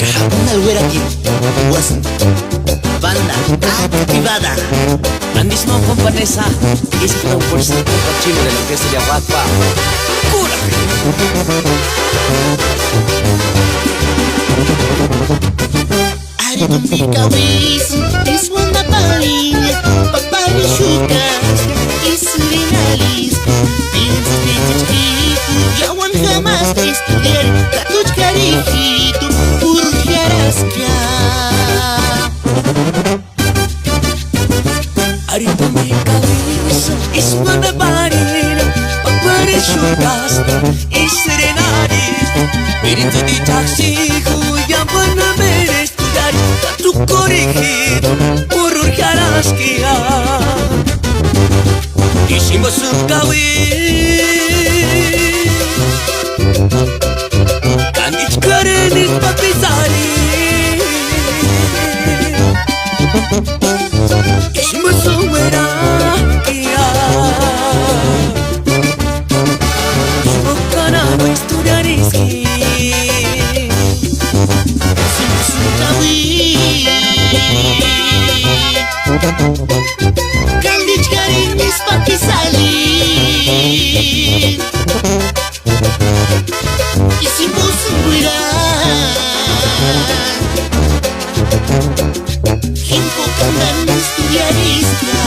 Una güera aquí, Wasn, banda activada. La misma companesa es una fuerza chino de lo que se llama Wakpa. Ari Dominika Wiz, es una palinha, papai chucas, e serenalis, pintos pintos que ya wan jamás te estudiar, catuch carijito, urjarasca. Ari Dominika Wiz, es una palinha, papai chucas, e serenalis, pintos de taxi, ya van a ver estudiar, tu corrigido, urjarasca. Hicimos un kawi Kandich karenis papisari Hicimos un werakia Shukana no estudiariski Hicimos un kawi Kandich karenis papisari Hicimos un werakia Himpo kandan estudiarista.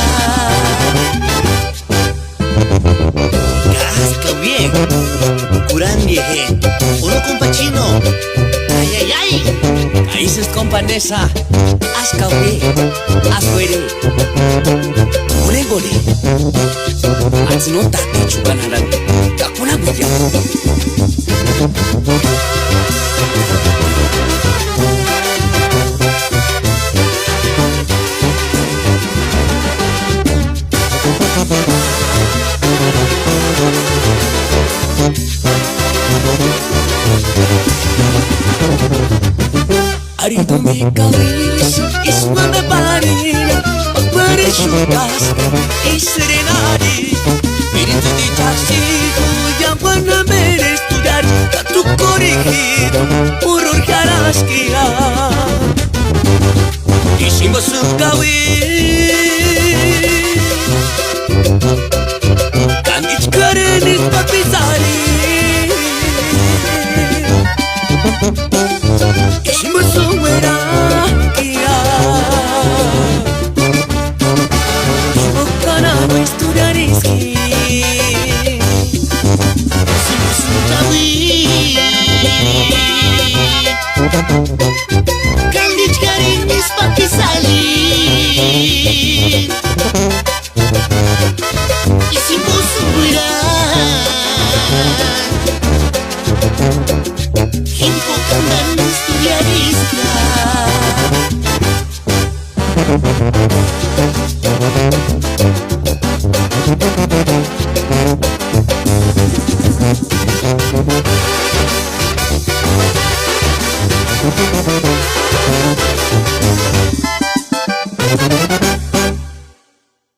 Casca bien Curan vieje Uno compachino Ay, ay, ay. Países companesa Ascawe Aswere Oregore Aznota Chukanaran Kakuna Buya Ari Dominika Wiz, es una palinha, papai chucas, e serenalis, pintos de taxi, ya van a ver estudiar, tu corrigido, urjarasca. Hicimos un kawi Kandich karenis papisari Hicimos un werakia Shukana no estudiariski Hicimos un kawi Kandich karenis papisari Hicimos un werakia